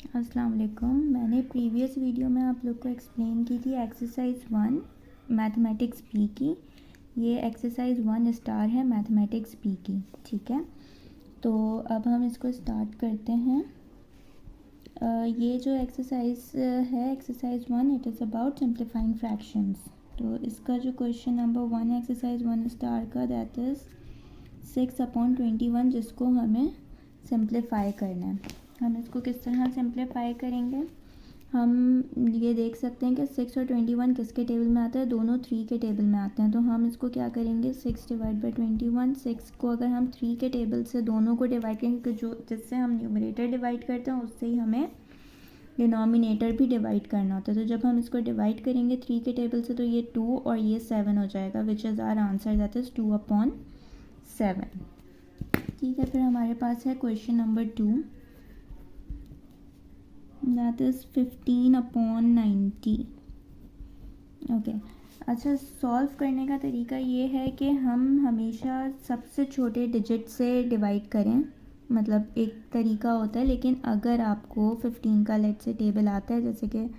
अस्सलाम वालेकुम। मैंने प्रीवियस वीडियो में आप लोग को एक्सप्लेन की थी एक्सरसाइज 1 मैथमेटिक्स बी की। ये एक्सरसाइज 1 स्टार है मैथमेटिक्स बी की, ठीक है। तो अब हम इसको स्टार्ट करते हैं। ये जो एक्सरसाइज है exercise 1, it is about simplifying fractions. तो इसका जो क्वेश्चन नंबर 1 है एक्सरसाइज 1 स्टार का, दैट इज़ 6/21, जिसको हमें सिंप्लीफाई करना है। हम इसको किस तरह सिंप्लीफाई करेंगे, हम ये देख सकते हैं कि 6 और 21 किसके टेबल में आता है, दोनों 3 के टेबल में आते हैं। तो हम इसको क्या करेंगे, 6/21, 6 को अगर हम 3 के टेबल से दोनों को डिवाइड करेंगे, क्योंकि जो जिससे हम न्यूमरेटर डिवाइड करते हैं उससे ही हमें डिनोमिनेटर भी डिवाइड करना होता है। तो जब हम इसको डिवाइड करेंगे 3 के टेबल से, तो ये 2 और ये 7 हो जाएगा, which is our answer, that is 2/7। ठीक है, फिर हमारे पास है question number 2, that is 15/90। Okay, अच्छा, सॉल्व करने का तरीका ये है कि हम हमेशा सबसे छोटे डिजिट से डिवाइड करें, मतलब एक तरीका होता है। लेकिन अगर आपको 15 का लेट से टेबल आता है, जैसे कि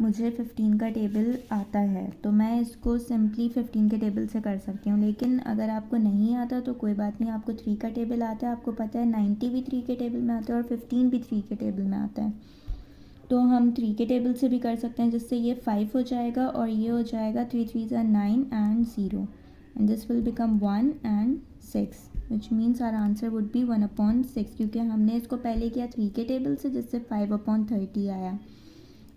मुझे 15 का टेबल आता है, तो मैं इसको सिंपली 15 के टेबल से कर सकती हूँ। लेकिन अगर आपको नहीं आता तो कोई बात नहीं, आपको 3 का टेबल आता है, आपको पता है 90 भी 3 के टेबल में आता है और 15 भी 3 के टेबल में आता है, तो हम 3 के टेबल से भी कर सकते हैं, जिससे ये 5 हो जाएगा और ये हो जाएगा 3 3 9 and 0, and this will become 1 and 6, which means our answer would be 1/6, क्योंकि हमने इसको पहले किया 3 के टेबल से, जिससे 5/30 आया।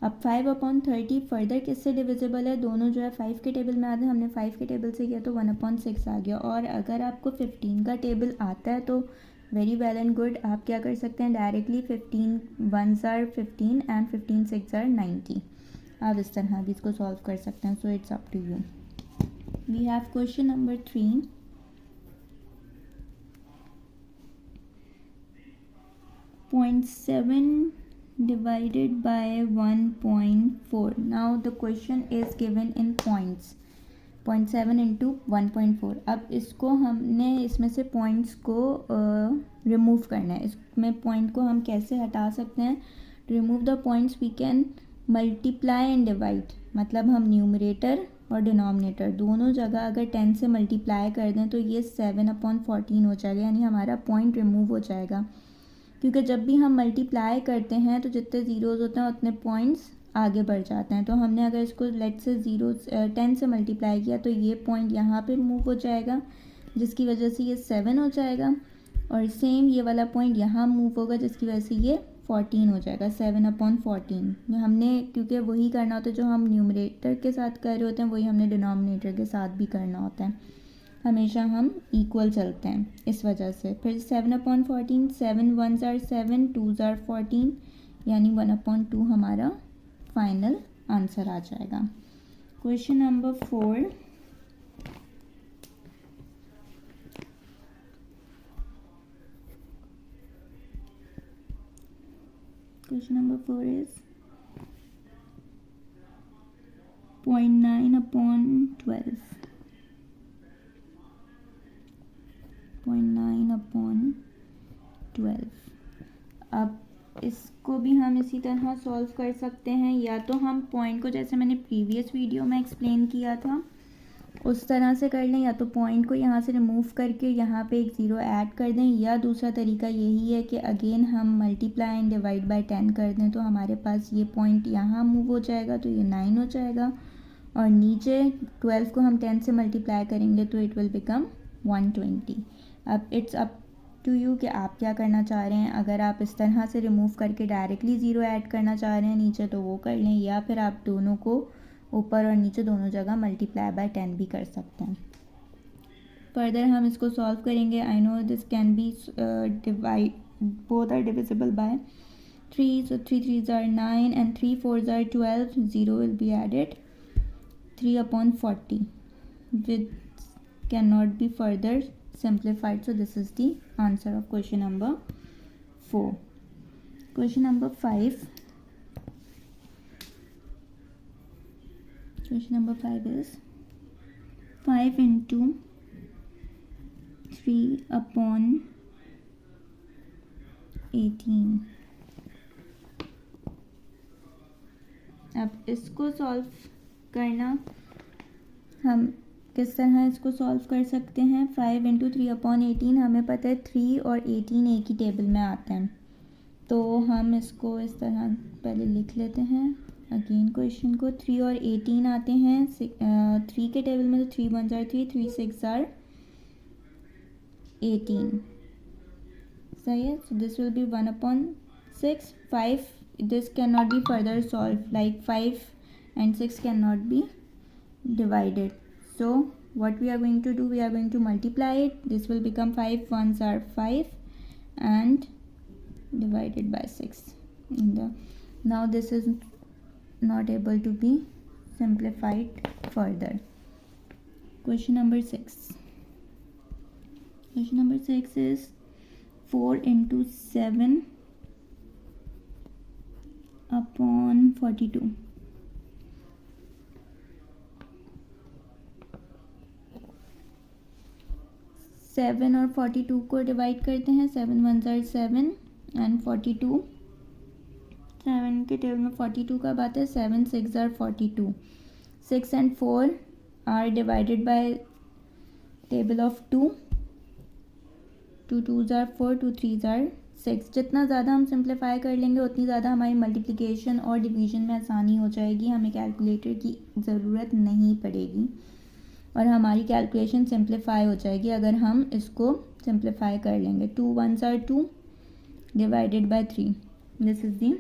अब 5/30 फर्दर किससे डिविजिबल है, दोनों जो है 5 के टेबल में आते हैं, हमने 5 के टेबल से किया तो 1/6 आ गया। और अगर आपको 15 का टेबल आता है तो वेरी वेल एंड गुड, आप क्या कर सकते हैं, directly 15 1s are 15 and 15 6 are 90। आप इस तरह भी इसको सॉल्व कर सकते हैं। So it's up to you. We have question number 3, 0.7 divided by 1.4. Now the question is given in points, 0.7 into 1.4। अब इसको हमने इसमें से पॉइंट्स को रिमूव करना है। इसमें पॉइंट को हम कैसे हटा सकते हैं, to remove the points we can multiply and divide, मतलब हम न्यूमरेटर और डिनोमिनेटर दोनों जगह अगर 10 से मल्टीप्लाई कर दें तो ये 7/14 हो जाएगा, यानी हमारा पॉइंट रिमूव हो जाएगा। क्योंकि जब भी हम मल्टीप्लाई करते हैं तो जितने ज़ीरोज़ होते हैं उतने पॉइंट्स आगे बढ़ जाते हैं। तो हमने अगर इसको लेट से 10 से मल्टीप्लाई किया तो ये पॉइंट यहाँ पे मूव हो जाएगा, जिसकी वजह से ये 7 हो जाएगा, और सेम ये वाला पॉइंट यहाँ मूव होगा, जिसकी वजह से ये 14 हो जाएगा, 7/14। हमने क्योंकि वही करना होता है जो हम न्यूमरेटर के साथ कर रहे होते हैं, वही हमने डिनोमिनेटर के साथ भी करना होता है। हमेशा हम इक्वल चलते हैं इस वजह से। फिर 7/14, 7 1s are 7, 2s are 14, यानी 1/2 हमारा फाइनल आंसर आ जाएगा। Question number 4, question number 4 is 0.9/12, 0.9/12। अब इसको भी हम इसी तरह सॉल्व कर सकते हैं, या तो हम पॉइंट को जैसे मैंने प्रीवियस वीडियो में एक्सप्लेन किया था उस तरह से कर लें, या तो पॉइंट को यहाँ से रिमूव करके यहाँ पे एक ज़ीरो ऐड कर दें, या दूसरा तरीका यही है कि अगेन हम मल्टीप्लाई एंड डिवाइड बाय 10 कर दें, तो हमारे पास ये पॉइंट यहाँ मूव हो जाएगा, तो ये 9 हो जाएगा, और नीचे 12 को हम 10 से मल्टीप्लाई करेंगे तो इट विल बिकम 120। अब इट्स अप टू यू कि आप क्या करना चाह रहे हैं। अगर आप इस तरह से रिमूव करके डायरेक्टली ज़ीरो ऐड करना चाह रहे हैं नीचे तो वो कर लें, या फिर आप दोनों को ऊपर और नीचे दोनों जगह मल्टीप्लाई बाय 10 भी कर सकते हैं। फर्दर हम इसको सॉल्व करेंगे। I know this can be divide, both are divisible by 3, so 3 3s are 9 and 3 4s are 12, 0 will be added, 3/40, which cannot be further simplified, so this is the answer of question number 4. Question number 5, question number 5 is 5 into 3/18, अब इसको solve करना, हम किस तरह इसको solve कर सकते हैं। 5 इंटू 3/18, हमें पता है 3 और 18 एक ही टेबल में आते हैं, तो हम इसको इस तरह पहले लिख लेते हैं। अगेन क्वेश्चन को 3 और 18 आते हैं 3 के टेबल में, तो 3 1 are 3, 3 6 are 18, सही है। So this will be 1/6। 5, this cannot be further solved, like 5 and 6 cannot be divided. So what we are going to do, we are going to multiply it. This will become 5 1s are 5 and divided by 6 in the, now this is not able to be simplified further. Question number 6. Question number 6 is 4 into 7 upon 42. 7 और 42 को divide करते हैं। 7 1s are 7 and 42, 7 के table में 42 का बात है। 7 6 are 42, 6 and 4 are divided by table of 2, 2 2s are 4, 2 3s are 6। जितना ज़्यादा हम सिंप्लीफाई कर लेंगे उतनी ज़्यादा हमारी मल्टीप्लिकेशन और डिवीजन में आसानी हो जाएगी, हमें कैलकुलेटर की ज़रूरत नहीं पड़ेगी और हमारी कैलकुलेशन सिंप्लीफाई हो जाएगी अगर हम इसको सिंप्लीफाई कर लेंगे। 2 1s are 2 divided by 3, this is the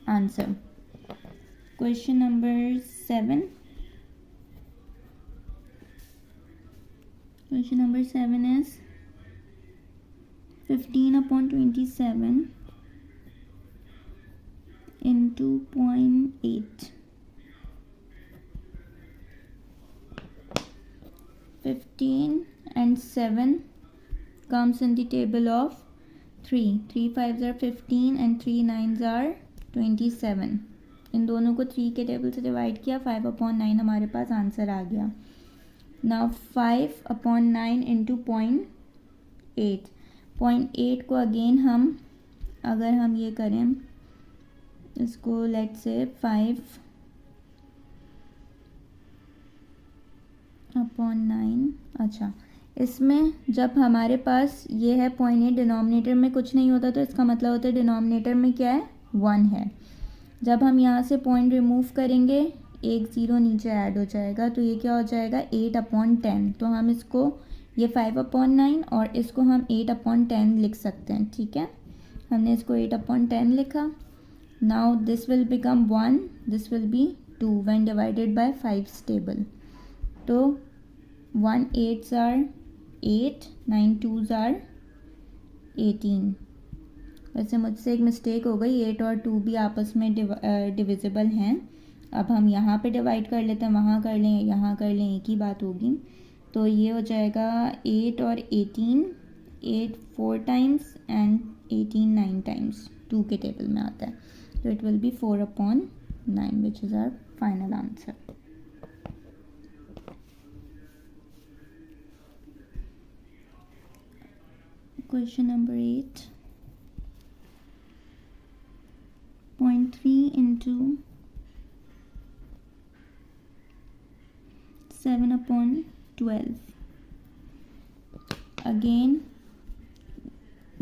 answer. Question number 7. Question number 7 is 15 upon 27 into 0.8. 15 and 7 comes in the table of 3. 3 5s are 15 and 3 9s are 27. इन दोनों को 3 के टेबल से डिवाइड किया, 5/9 हमारे पास आंसर आ गया। नाउ 5/9 इंटू 0.8, 0.8 को again हम अगर हम ये करें इसको लेट्स से 5/9, अच्छा इसमें जब हमारे पास ये है 0.8, डिनोमिनेटर में कुछ नहीं होता तो इसका मतलब होता है डिनोमिनेटर में क्या है 1 है। जब हम यहाँ से पॉइंट रिमूव करेंगे एक ज़ीरो नीचे ऐड हो जाएगा, तो ये क्या हो जाएगा 8/10। तो हम इसको ये 5/9 और इसको हम 8/10 लिख सकते हैं, ठीक है। हमने इसको 8/10 लिखा। Now this will become 1, this will be 2 when divided by 5 table. तो 1 8s are 8, 9 2s are 18। वैसे मुझसे एक मिस्टेक हो गई, 8 और 2 भी आपस में डिविजिबल हैं। अब हम यहाँ पे डिवाइड कर लेते हैं, वहाँ कर लें, यहाँ कर लें, एक ही बात होगी। तो ये हो जाएगा 8 और 18, 8 4 टाइम्स एंड 18 9 टाइम्स, 2 के टेबल में आता है। तो it will be 4/9 which is our final answer. Question number 8. 0.3 into 7/12. Again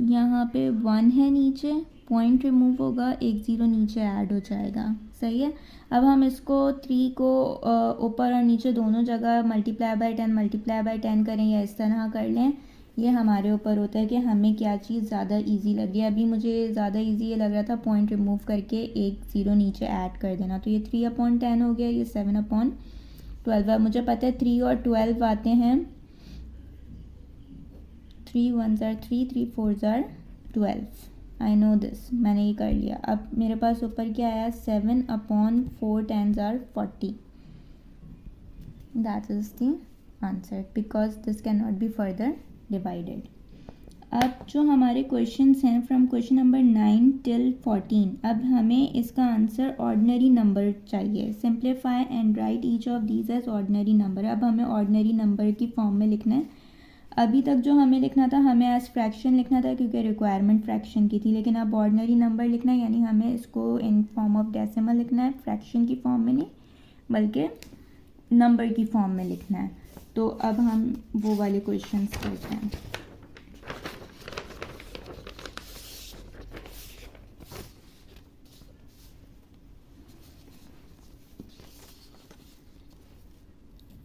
यहाँ पे 1 है नीचे, पॉइंट रिमूव होगा, एक ज़ीरो नीचे ऐड हो जाएगा, सही है। अब हम इसको 3 को ऊपर और नीचे दोनों जगह मल्टीप्लाई बाय 10 करें या इस तरह कर लें, ये हमारे ऊपर होता है कि हमें क्या चीज़ ज़्यादा इजी लग रही है। अभी मुझे ज़्यादा इजी ये लग रहा था पॉइंट रिमूव करके एक ज़ीरो नीचे ऐड कर देना। तो ये 3/10 हो गया, ये 7/12। अब मुझे पता है 3 और 12 आते हैं, 3 1s are 3, 3 4s are 12। I know this, मैंने ये कर लिया। अब मेरे पास ऊपर क्या आया 7/4 10s are 40। That is the answer because this can not be further divided. अब जो हमारे क्वेश्चंस हैं फ्रॉम क्वेश्चन नंबर 9 till 14, अब हमें इसका आंसर ऑर्डिनरी नंबर चाहिए। Simplify and write each of these as ordinary number. अब हमें ऑर्डिनरी नंबर की फॉर्म में लिखना है। अभी तक जो हमें लिखना था, हमें एज फ्रैक्शन लिखना था क्योंकि रिक्वायरमेंट फ्रैक्शन की थी, लेकिन अब ऑर्डिनरी नंबर लिखना है, यानी हमें इसको इन फॉर्म ऑफ डेसिमल लिखना है, फ्रैक्शन की फॉर्म में नहीं बल्कि नंबर की फॉर्म में लिखना है। तो अब हम वो वाले क्वेश्चंस करते हैं।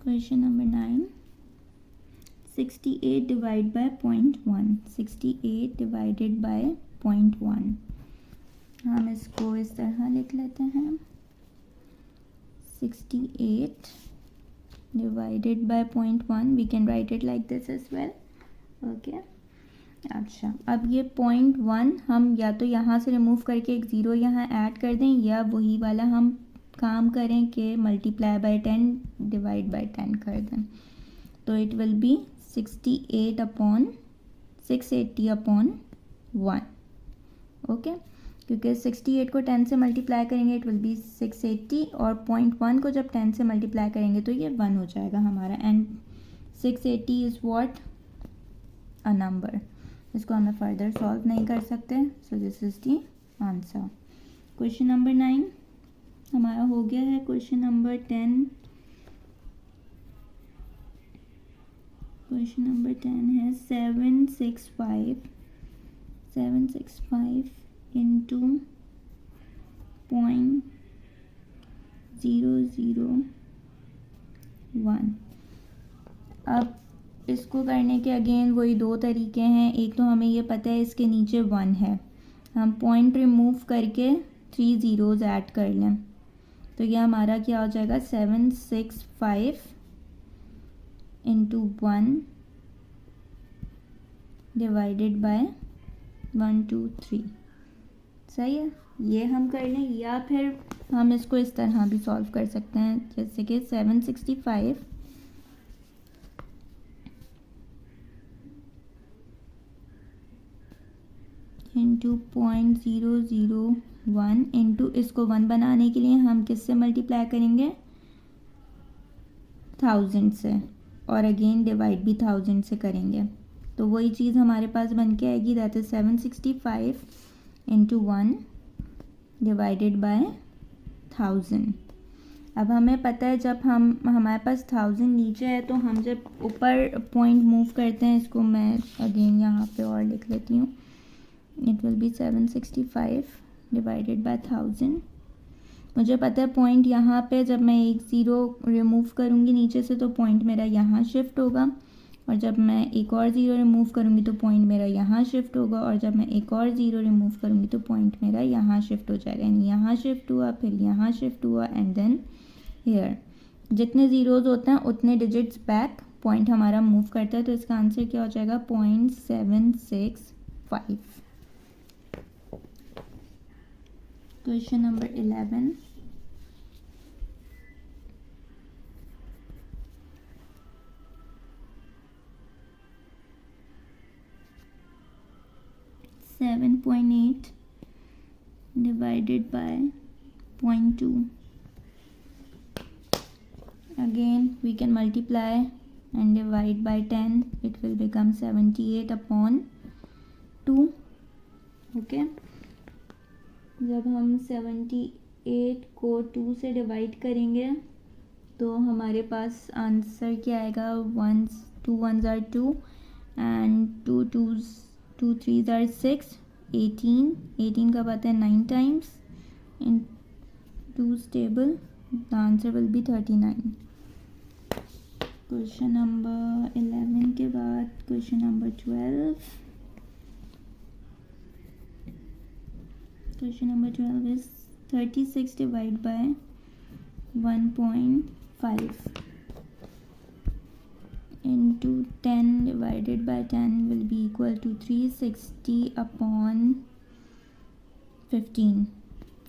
Question number 9, 68 divide by 0.1, 68 divided by 0.1। हम इसको इस तरह लिख लेते हैं, 68 divided by 0.1, we can write it like this as well, okay। अच्छा, अब ये 0.1 हम या तो यहाँ से रिमूव करके एक ज़ीरो यहाँ ऐड कर दें, या वही वाला हम काम करें कि मल्टीप्लाई बाय 10 डिवाइड बाय 10 कर दें। तो it will B 680 upon 1, okay. क्योंकि 68 को 10 से मल्टीप्लाई करेंगे इट विल बी 680, और 0.1 को जब 10 से मल्टीप्लाई करेंगे तो ये 1 हो जाएगा हमारा, and 680 is what, a number. इसको हमें फर्दर सॉल्व नहीं कर सकते, so this is the answer. Question number 9 हमारा हो गया है। क्वेश्चन नंबर 10, क्वेश्चन नंबर 10 है 765 इंटू 0.001। अब इसको करने के अगेन वही दो तरीके हैं। एक तो हमें ये पता है इसके नीचे 1 है, हम पॉइंट रिमूव करके 3 ज़ीरोज़ ऐड कर लें, तो ये हमारा क्या हो जाएगा, 765 इंटू 1 डिवाइडेड बाय 1 2 3। सही है, ये हम कर लें, या फिर हम इसको इस तरह भी सॉल्व कर सकते हैं, जैसे कि 765 इंटू 0.001 इंटू इसको 1 बनाने के लिए हम किससे मल्टीप्लाई करेंगे, 1000 से, और अगेन डिवाइड भी 1000 से करेंगे, तो वही चीज़ हमारे पास बन के आएगी, that is 765 into 1 divided by 1000। अब हमें पता है जब हमारे पास 1000 नीचे है, तो हम जब ऊपर पॉइंट मूव करते हैं, इसको मैं अगेन यहाँ पे और लिख लेती हूँ, it will B 765 divided by 1000। मुझे पता है पॉइंट यहाँ पे जब मैं एक ज़ीरो रिमूव करूँगी नीचे से तो पॉइंट मेरा यहाँ शिफ्ट होगा, और जब मैं एक और ज़ीरो रिमूव करूँगी तो पॉइंट मेरा यहाँ शिफ्ट होगा, और जब मैं एक और ज़ीरो रिमूव करूँगी तो पॉइंट मेरा यहाँ शिफ्ट हो जाएगा, यानी यहाँ शिफ्ट हुआ, फिर यहाँ शिफ्ट हुआ, एंड देन हेयर। जितने ज़ीरोज़ होते हैं उतने डिजिट्स बैक पॉइंट हमारा मूव करता है, तो इसका आंसर क्या हो जाएगा, 0.765। Question number 11, 7.8 divided by 0.2. Again we can multiply and divide by 10, it will become 78 upon 2. Okay, जब हम 78 को 2 से डिवाइड करेंगे तो हमारे पास आंसर क्या आएगा, 2 1s are 2 and 2 3s are 6, 18 का आता है 9 times in 2's table, the answer will be 39. Question number 11 के बाद question number 12. Question number 12 is 36 divided by 1.5 into 10 divided by 10 will be equal to 360 upon 15.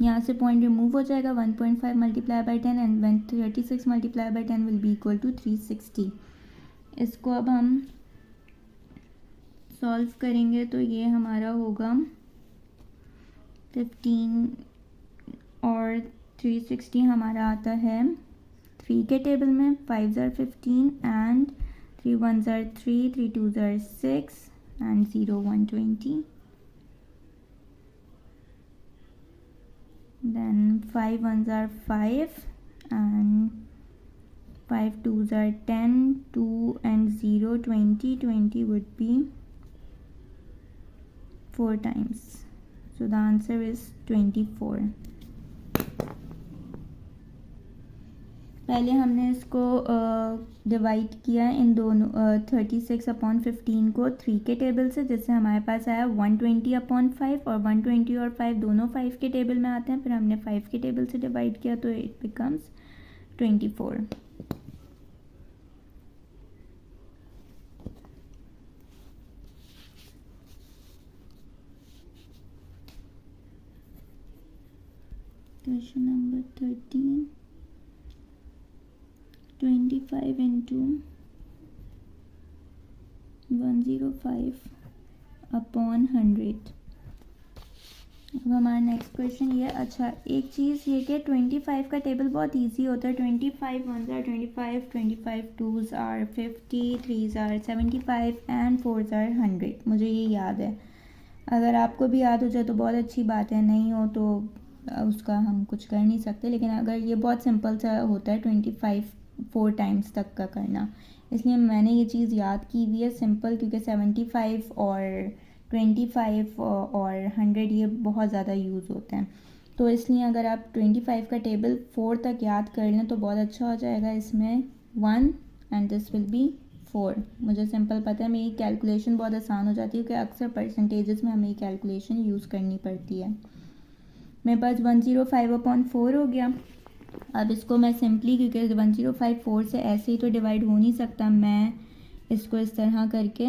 यहाँ से point remove हो जाएगा, 1.5 multiply by 10 and 36 multiply by 10 will be equal to 360. इसको अब हम solve करेंगे तो ये हमारा होगा 15 और 360 हमारा आता है 3 के टेबल में, 5s are 15 and 3 ones are 3, 3 twos are 6, and 0 120. Then 5 ones are 5, and 5 twos are 10, 2 and 0 20. 20 would be 4 times. So the answer is 24. पहले हमने इसको डिवाइड किया इन दोनों 36/15 को 3 के टेबल से, जिससे हमारे पास आया 120/5, और 120 और 5 दोनों 5 के टेबल में आते हैं। फिर हमने 5 के टेबल से डिवाइड किया तो it becomes 24. Question number 13. 25 into 105/100. अब हमारा नेक्स्ट क्वेश्चन ये, अच्छा एक चीज़ ये कि 25 का टेबल बहुत इजी होता है। 25 ones are 25, 25 twos are 50, 3s are 75 and 4s are 100. मुझे ये याद है। अगर आपको भी याद हो जाए तो बहुत अच्छी बात है, नहीं हो तो उसका हम कुछ कर नहीं सकते। लेकिन अगर ये बहुत सिंपल सा होता है 25 4 टाइम्स तक का करना, इसलिए मैंने ये चीज़ याद की हुई है सिंपल, क्योंकि 75 और 25 और 100 ये बहुत ज़्यादा यूज़ होते हैं। तो इसलिए अगर आप 25 का टेबल 4 तक याद कर लें तो बहुत अच्छा हो जाएगा। इसमें 1 एंड दिस विल बी 4। मुझे सिंपल पता है, मेरी कैलकुलेशन बहुत आसान हो जाती है, क्योंकि अक्सर परसेंटेजेस में हमें कैलकुलेशन यूज़ करनी पड़ती है। मेरे पास 105/4 हो गया। अब इसको मैं सिंपली, क्योंकि 105 4 से ऐसे ही तो डिवाइड हो नहीं सकता, मैं इसको इस तरह करके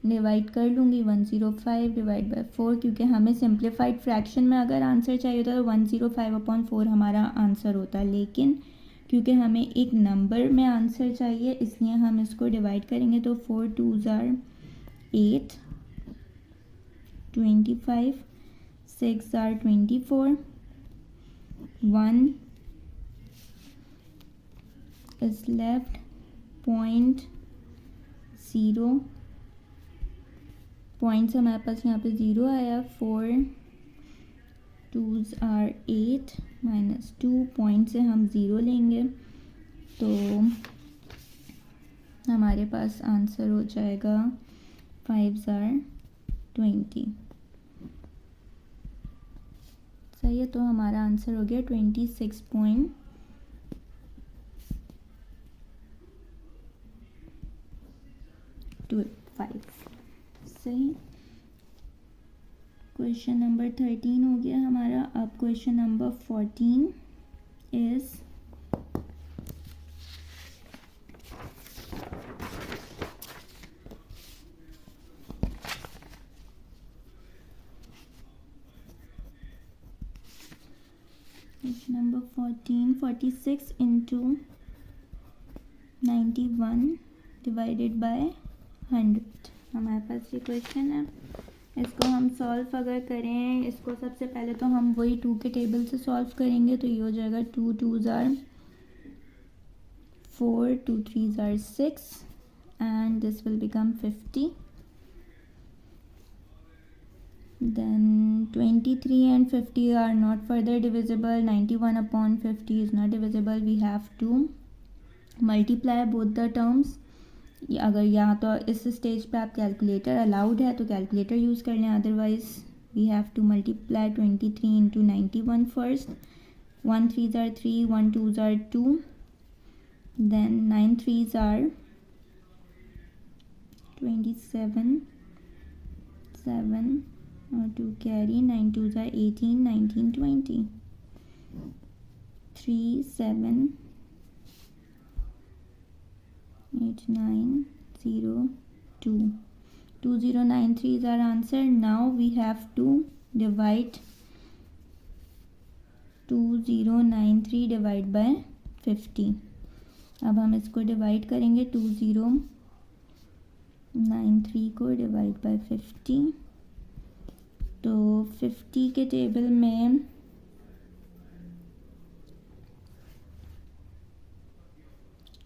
डिवाइड कर लूँगी। 105 डिवाइड बाय 4, क्योंकि हमें सिंप्लीफाइड फ्रैक्शन में अगर आंसर चाहिए होता तो 105/4 हमारा आंसर होता, लेकिन क्योंकि हमें एक नंबर में आंसर चाहिए इसलिए हम इसको डिवाइड करेंगे। तो 4 2s are 8, 25, 6 are 24, 1 is left, 0.0 points हमारे पास यहाँ पे 0 आया। 4 2s are 8 -2 पॉइंट से हम 0 लेंगे तो हमारे पास आंसर हो जाएगा 5s are 20। सही है, तो हमारा आंसर हो गया 26.5। सही। क्वेश्चन नंबर 13 हो गया हमारा। अब question number 14 is question number 14, 46 into 91 divided by 100। हमारे पास ये क्वेश्चन है, इसको हम सॉल्व अगर करें, इसको सबसे पहले तो हम वही 2 के टेबल से सॉल्व करेंगे। तो ये हो जाएगा 2 2s are 4, 2 3s are 6 and this will become 50. Then 23 and 50 are not further divisible. 91/50 is not divisible. We have to multiply both the terms. अगर यहाँ तो इस स्टेज पे आप कैलकुलेटर अलाउड है तो कैलकुलेटर यूज़ कर लें, otherwise we have to multiply 23 into 91 first. 1 3s are 3, 1 2s are 2, then 9 3s are 27, 7 और 2 carry, 9 2s are 18, 19 20, 3 7 8 9 0 2, 2093 is our answer. Now we have to divide 2093 divide by 50. अब हम इसको divide करेंगे 2093 को डिवाइड बाय 50। तो 50 के टेबल में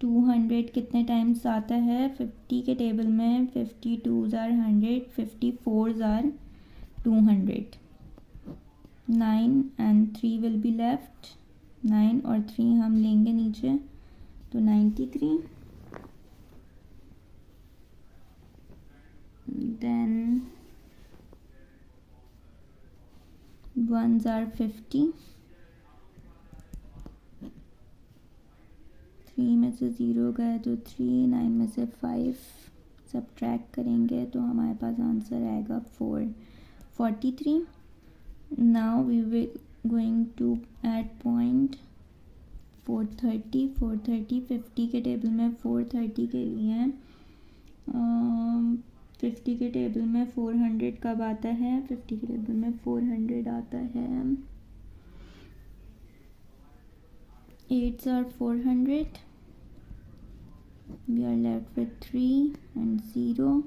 200 कितने टाइम्स आता है 50 के टेबल में? 52 are 100, 54 are 200, 9 and 3 will be left, 9 और 3 हम लेंगे नीचे तो 93, देन 1s आर 50, 3 में से 0 गए तो 3, 9 में से 5 सब्ट्रैक्ट करेंगे तो हमारे पास आंसर आएगा 43. Now we will going to add point 430, 50 के टेबल में 430 के लिए 50 के टेबल में 400 कब आता है? 50 के टेबल में 400 आता है 8s are 400, we are left with 3 and 0,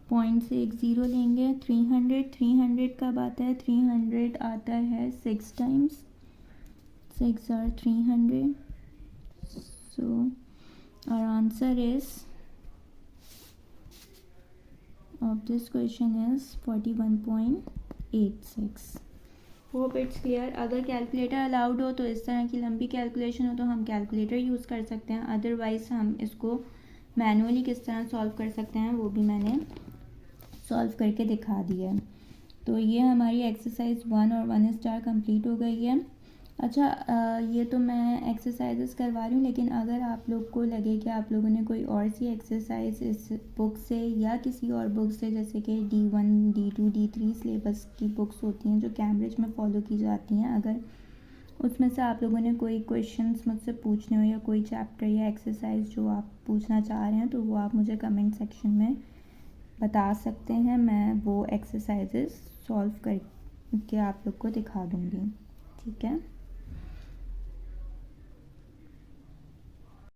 point से एक 0 लेंगे 300 कब आता है? 300 आता है 6 times, 6 are 300, so our answer is of this question is 41.86. Hope it's clear. अगर कैलकुलेटर अलाउड हो तो इस तरह की लंबी कैलकुलेशन हो तो हम कैलकुलेटर यूज़ कर सकते हैं, अदरवाइज़ हम इसको मैनुअली किस तरह सॉल्व कर सकते हैं वो भी मैंने सॉल्व करके दिखा दिया है. तो ये हमारी एक्सरसाइज 1 और 1 स्टार कंप्लीट हो गई है. अच्छा ये तो मैं एक्सरसाइजेस करवा रही हूँ, लेकिन अगर आप लोग को लगे कि आप लोगों ने कोई और सी एक्सरसाइज इस बुक से या किसी और बुक से, जैसे कि D1, D2, D3 सिलेबस की बुक्स होती हैं जो कैम्ब्रिज में फ़ॉलो की जाती हैं, अगर उसमें से आप लोगों ने कोई क्वेश्चंस मुझसे पूछने हो या कोई चैप्टर या एक्सरसाइज जो आप पूछना चाह रहे हैं तो वो आप मुझे कमेंट सेक्शन में बता सकते हैं. मैं वो एक्सरसाइजेस सॉल्व करके आप लोग को दिखा दूँगी. ठीक है.